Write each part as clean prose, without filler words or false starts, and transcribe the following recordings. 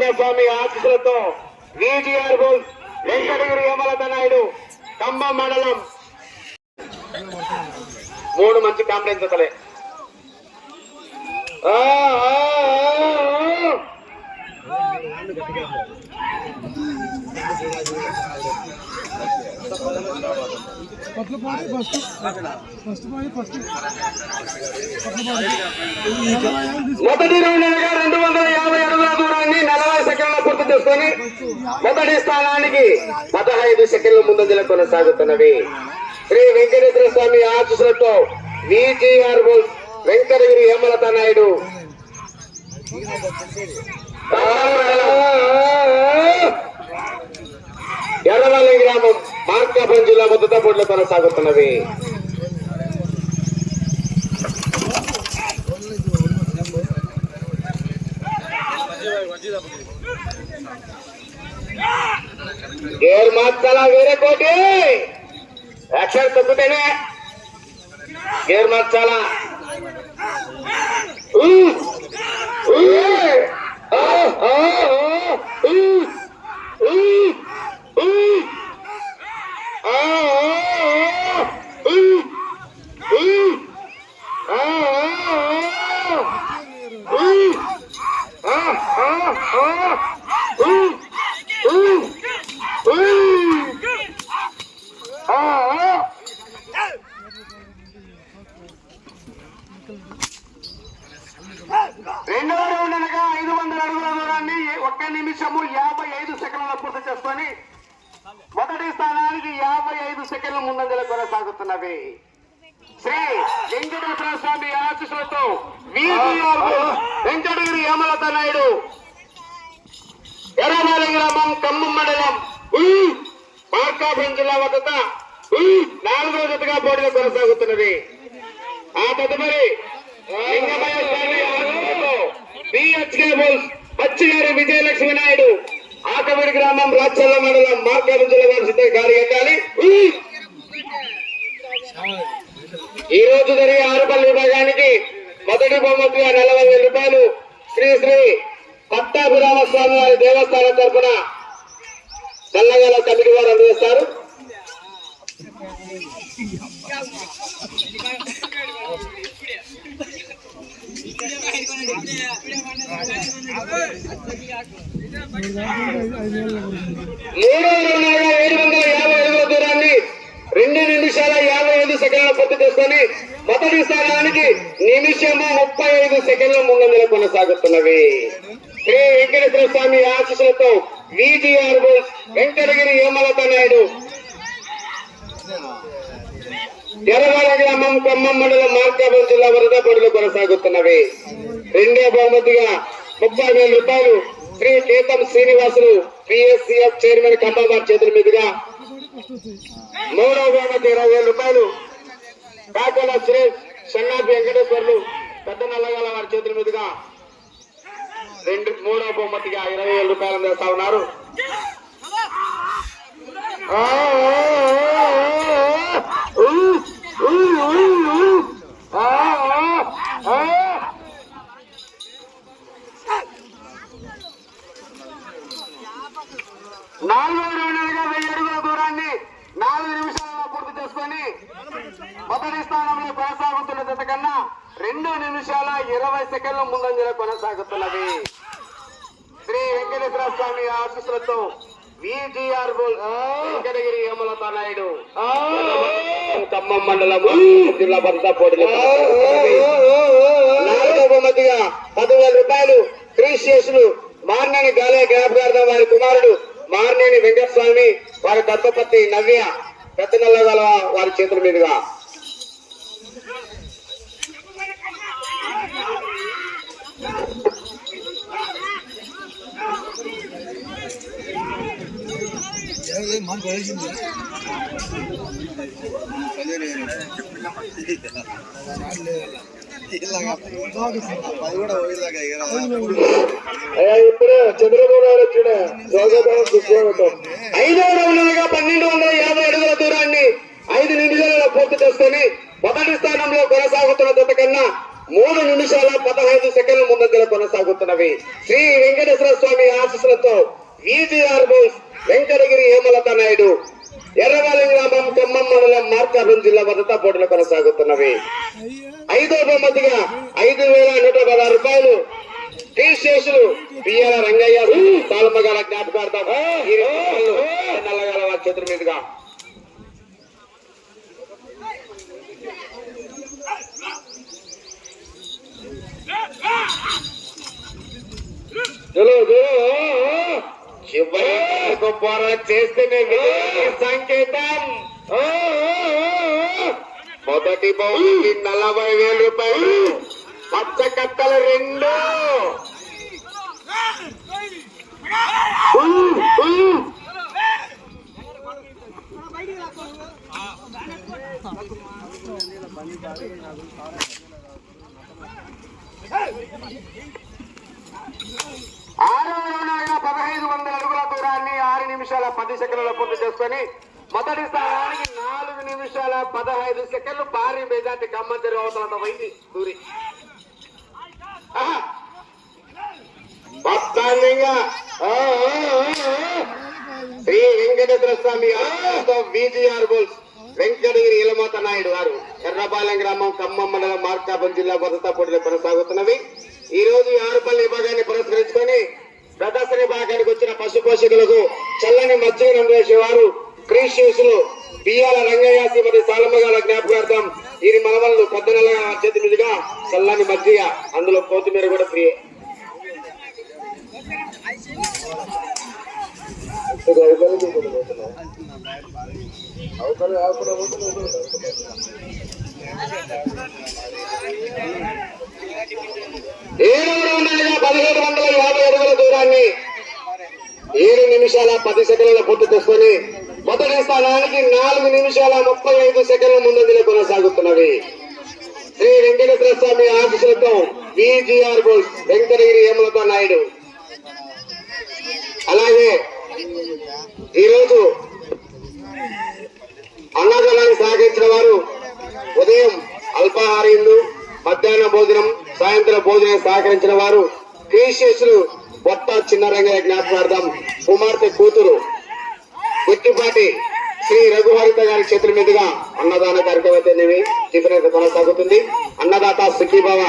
వెంకటేశ్వర స్వామి ఆశీస్సులతో VGR bull Venkatagiri Hemalatha Naidu Khammam మండలం 3 మంచి కాంప్లైంట్ జతలే. మొదటి రౌండ్ 250 అడుగుల దూరాన్ని 40 సెకండ్ల పూర్తి చేసుకొని మొదటి స్థానానికి 15 సెకండ్ల ముందంజలో కొనసాగుతున్నవి. శ్రీ వెంకటేశ్వర స్వామి ఆశీస్సులతో విజిఆర్ బుల్ వెంకటగిరి హేమలత నాయుడు ఎర్రవల్లి గ్రామం మార్కాపురం జిల్లా మొదట పోటీలో కొనసాగుతున్నవి. గేర్ మార్చాలా వేరే కోటి యాక్షన్ తగ్గుతేనే గేర్ మార్చాలా. రెండవ రౌండ్ అనగా 500 అడుగుల దూరాన్ని 1 నిమిషము 55 సెకండ్ల పూర్తి చేసుకొని మొదటి స్థానానికి 55 సెకండ్ల ముందంజలో కొనసాగుతున్నవి. శ్రీ వెంకటేశ్వర స్వామి ఆశీస్సులతో విజిఆర్ వెంకటగిరి హేమలత నాయుడు ఎర్రవల్లి గ్రామం ఖమ్మం మండలం మార్కాపురం జిల్లా వద్ద 4వ జతగా పోటీలో కొనసాగుతున్నది. ఆ తదుపరి లింగమయ్య స్వామి ఆశీస్సులతో బిహెచ్కే బుల్స్ పచ్చిగారి విజయలక్ష్మి నాయుడు ఆకవిడి గ్రామం రాచల్ల మండలం మార్కాపురం జిల్లా వారి సిద్ధ గారి ఎక్కాలి. ఈ రోజు జరిగే ఆరుపల్లి విభాగానికి మొదటి బహుమతిగా 40,000 రూపాయలు శ్రీ శ్రీ పట్టాభిరామ స్వామి వారి దేవస్థానం తరఫున తెల్లగల కమిటీ వారు అందజేస్తారు. మూడవ రౌండ్గా 750 అడుగుల దూరాన్ని 2 నిమిషాల 55 సెకండ్ల పూర్తి చేసుకొని మొదటి స్థానానికి 1 నిమిషము 35 సెకండ్ల ముందంజలో కొనసాగుతున్నవి. శ్రీ వెంకటేశ్వర స్వామి ఆశీస్సులతో విజిఆర్ బుల్ వెంకటగిరి హేమలత నాయుడు ఎర్రవల్లి గ్రామం ఖమ్మం మండలం మార్కాపురం జిల్లా వరద పోటీలో కొనసాగుతున్నవి. రెండో బహుమతిగా 30,000 రూపాయలు శ్రీ కేతం శ్రీనివాసులు పిఎస్సిఎఫ్ చైర్మన్ ఖమ్మం వారి చేతుల మీదుగా, మూడవ బహుమతి 20,000 రూపాయలు కాకల సురేష్ షన్నాపి వెంకటేశ్వర్లు పెద్ద నల్లగాల వారి చేతుల మీదుగా, మూడవ బహుమతిగా 20,000 రూపాయలు అందిస్తా ఉన్నారు. నాలుగో రౌండ్గా 1000 అడుగుల దూరాన్ని 4 నిమిషాల్లో పూర్తి చేసుకొని మొదటి స్థానంలో కొనసాగుతున్న జత కన్నా 2 నిమిషాల 20 సెకండ్ల ముందంజలో కొనసాగుతున్నది. శ్రీ వెంకటేశ్వర స్వామి ఆశీస్సులతో విజిఆర్ బుల్ వెంకటగిరి హేమలత నాయుడు ఖమ్మం మండలం జిల్లా భద్రతా పోటీలో నాలుగో బహుమతిగా 10,000 రూపాయలు క్రీస్టేషన్లు మార్నేని గాలే జ్ఞాపకార్థం వారి కుమారుడు మార్నేని వెంకటస్వామి వారి ధర్మపతి నవ్య పెద్ద నల్లగల వారి చేతుల మీదుగా, ఇప్పుడు చంద్రబాబు నాయుడు వచ్చిన 5వ రౌండ్గా 1,250 అడుగుల దూరాన్ని 5 నిమిషాలలో పూర్తి చేసుకొని మొదటి స్థానంలో కొనసాగుతున్న జత కన్నా 3 నిమిషాల 15 సెకండ్ల ముందంజలో కొనసాగుతున్నవి. శ్రీ వెంకటేశ్వర స్వామి ఆశీస్సులతో VGR బోస్ వెంకటగిరి హేమలత నాయుడు ఎర్రబాలెం గ్రామం ఖమ్మం మండలం మార్కాపురం జిల్లా భద్రతా పోటీలు కొనసాగుతున్నవి. 5వ బహుమతిగా 5,116 రూపాయలు టీ శేషులు పియ్యాల రంగయ్య తాళమగాల జ్ఞాపకార్థం నల్లగాల వారి చేతుల మీదుగా పోరా చేస్తేనే సంకేతం. మొదటి బహుమతి 40,000 రూపాయలు, పచ్చ కట్టలు 2. ఆరవ రౌండ్గా 1,500 అడుగుల దూరాన్ని 6 నిమిషాల 10 సెకండ్లలో పూర్తి చేసుకొని మొదటి స్థానానికి 4 నిమిషాల 15 సెకండ్లు భారీ మెజార్టీ ఖమ్మం చెరువు అవతల వైద్య దూరి శ్రీ వెంకటేశ్వర స్వామి VGR బోల్స్ వెంకటగిరి హేమలత నాయుడు వారు ఎర్రబాలెం గ్రామం ఖమ్మం మండలం మార్కాపురం జిల్లా భద్రతా పోటీలు కొనసాగుతున్నవి. ఈ రోజు ఆరుపల్లి విభాగాన్ని పురస్కరించుకొని ప్రదర్శన విభాగానికి వచ్చిన పశు పోషకులకు చల్లని మజ్జిగ అందజేసేవారు క్రీశేషులు బియ్యాల రంగయ్య శ్రీమతి సాలమ్మగాల జ్ఞాపకార్థం ఈ మనవలను పెద్ద నెల చేతి మీదుగా చల్లని మజ్జిగ, అందులో కొత్తిమీర కూడా ఫ్రీ. ఏడవ రౌండ్గా 1,750 అడుగుల దూరాన్ని 7 నిమిషాల 10 సెకండ్ల పూర్తి చేసుకొని మొదటి స్థానానికి 4 నిమిషాల 35 సెకండ్ల ముందంజలో కొనసాగుతున్నవి. శ్రీ వెంకటేశ్వర స్వామి ఆశీస్సులతో VGR బోల్స్ వెంకటగిరి హేమలత నాయుడు. అలాగే ఈరోజు అన్నదానాన్ని సహకరించిన వారు ఉదయం అల్పాహారీలు, మధ్యాహ్న భోజనం, సాయంత్రం భోజనం సహకరించిన వారు క్రీశేషులు బొట్ట చిన్నరంగయ్య జ్ఞాపకార్థం కుమార్తె కూతురు గుట్టిపాటి శ్రీ రఘుహరిత గారి చేతుల మీదుగా అన్నదాన కార్యక్రమం టిఫిన్ కొనసాగుతుంది. అన్నదాత సుఖీభవ.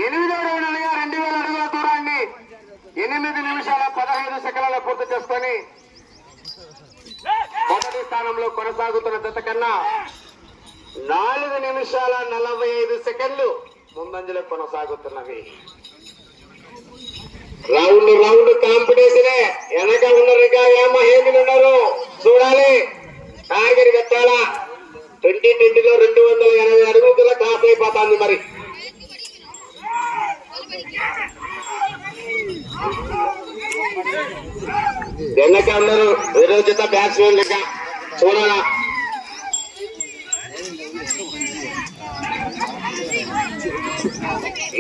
ఎనిమిదవ రౌండ్గా 2,000 అడుగుల దూరాన్ని 8 నిమిషాల 15 సెకండ్లలో పూర్తి చేసుకొని మొదటి స్థానంలో కొనసాగుతున్న జత కన్నా 4 నిమిషాల 45 సెకండ్లు ముందంజలో కొనసాగుతున్నవి. రౌండ్ కాంపిటీషనే. వెనక ఉన్నారు, ఇంకా ఏమో ఏమిలు ఉన్నారు చూడాలి. టార్గెట్ కట్టాలా. 2020లో 280 అడుగుల క్రాస్ అయిపోతుంది. మరి వెనక ఉన్నారు విరోచిత బ్యాట్స్మెన్ లెక్క చూడాలా.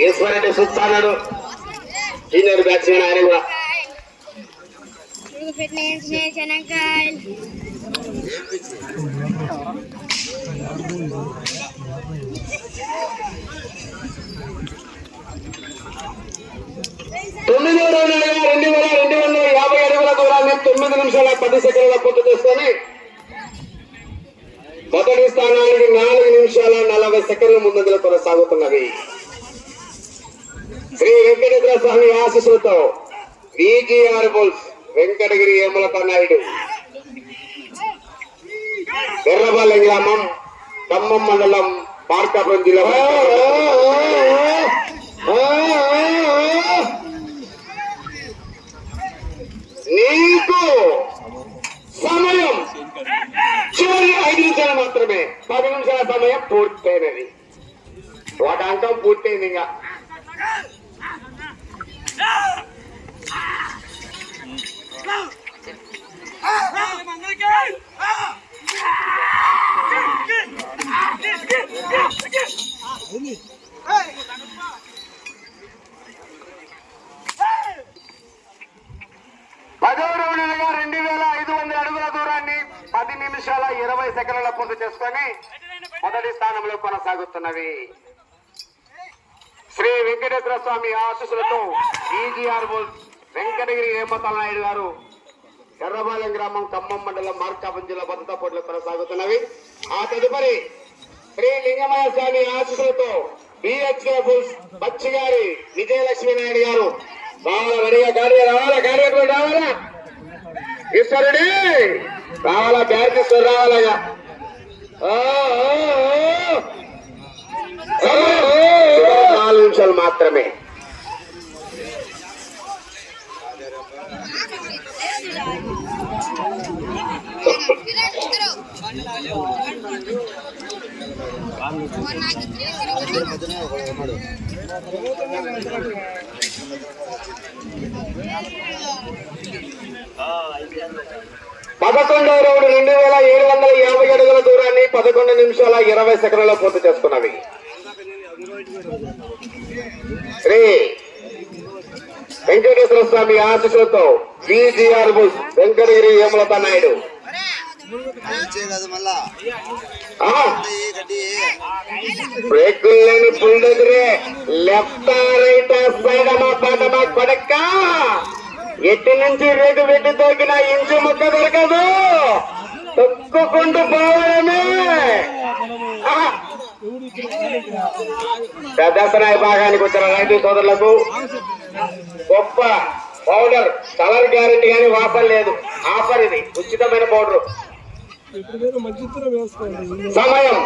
ఈశ్వరెడ్డి చూస్తాడు, సీనియర్ బ్యాట్స్మెన్ ఆయన కూడా. తొమ్మిదో రౌండ్గా 2,250 అడుగుల దూరాన్ని 9 నిమిషాల 10 సెకండ్ల పూర్తి చేసుకొని మొదటి స్థానానికి 4 నిమిషాల 40 సెకండ్ల ముందంజలో కొనసాగుతున్నవి. శ్రీ వెంకటేశ్వర స్వామి ఆశీస్సులతో VGR బోల్స్ వెంకటగిరి హేమలత నాయుడు ఎర్రబాలెం గ్రామం ఖమ్మం మండలం మార్కాపురం జిల్లా. నీకు సమయం చివరి 5 నిమిషాలు మాత్రమే. 10 నిమిషాల సమయం పూర్తయినది. ఒక అంకం పూర్తయింది. ఇంకా నిమిషాల 20 సెకండ్ల పూర్తి చేసుకొని మొదటి స్థానంలో కొనసాగుతున్నవి. శ్రీ వెంకటేశ్వర స్వామి ఆశీస్సులతో ఈజీఆర్ వెంకటగిరి హేమతల నాయుడు గారు ఎర్రబాలెం గ్రామం ఖమ్మం మండలం మార్కాపురం జిల్లా భద్రతా పోటీలు కొనసాగుతున్నవి. ఆ తదుపరి శ్రీ లింగమయ స్వామి ఆశీస్సులతో బిహెచ్కే బుల్స్ బచ్చిగారి విజయలక్ష్మి నాయుడు గారు బాగా రెడీగా గాడి రావాలా, గాడి రావాలా, ఈశ్వరుడి రావాలా, బ్యాటిస్టర్ రావాలగా. 4 నిమిషాలు మాత్రమే. పదకొండవ రౌండ్ 2750 అడుగుల దూరాన్ని 11 నిమిషాల 20 సెకండ్లలో పూర్తి చేసుకున్నవి. శ్రీ వెంకటేశ్వర స్వామి ఆశీస్సులతో బిజిఆర్ బుల్స్ వెంకటగిరి హేమలత నాయుడు బ్రేకులు లేని పుల్ దగ్గరే లెఫ్ట్ రైట్ సైడ్ అమ్మా పాటమా పడక్క ఎట్టి నుంచి రేటు పెట్టి దొరికిన ఇంచు ముక్క దొరకదు, తొక్కుకుంటూ పోవడమే. పెద్దసనాయ భాగానికి వచ్చిన రైతు సోదరులకు గొప్ప పౌడర్, కలర్ గ్యారెంటీ కానీ వాపర్ లేదు, ఆఫర్ ఇది ఉచితమైన పౌడర్. సమయం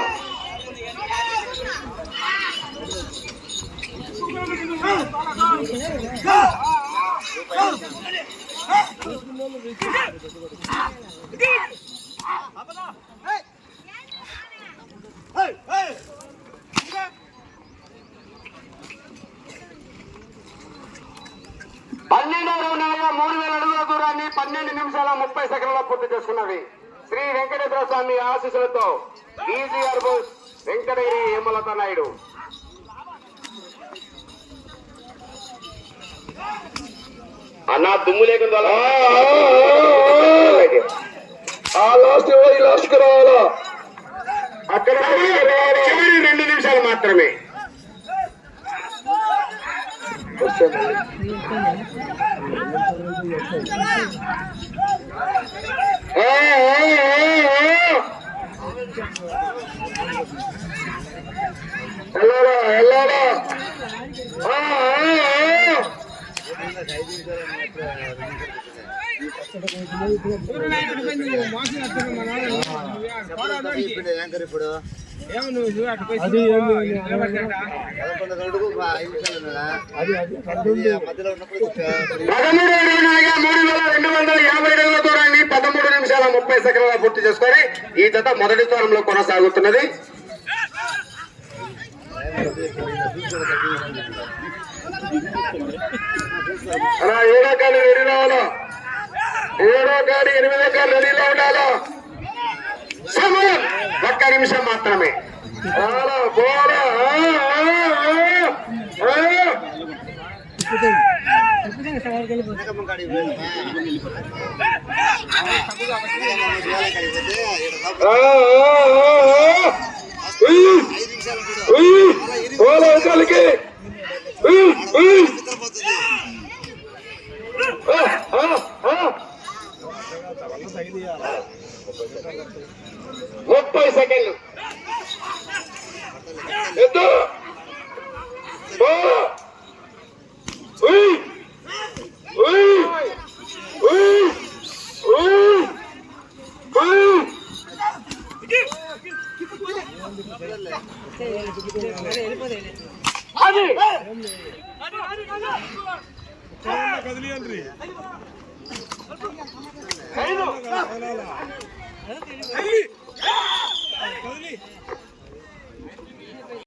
పన్నెండవ రౌండ్ 3000 అడుగుల దూరాన్ని 12 నిమిషాల 30 సెకండ్లలో పూర్తి చేసుకున్నవి. శ్రీ వెంకటేశ్వర స్వామి ఆశీస్సులతో ఈజీఆర్ బుల్స్ వెంకటగిరి హేమలత నాయుడు అన్నా దుమ్ము లేకుండా లాస్ట్ రావాలా, అక్కడ 2 నిమిషాలు మాత్రమే. ఇప్పుడు దూరాన్ని 13 నిమిషాల 30 సెకండ్ల పూర్తి చేసుకొని ఈ జత మొదటి స్థానంలో కొనసాగుతున్నది. అలా 7వ కాడి రెడీలో ఉండాలా, 7వ కాడి 8వ కాడి రెడీలో ఉండాలా. సమయం 1 నిమిషం మాత్రమే. ముప్పై సెకండ్లు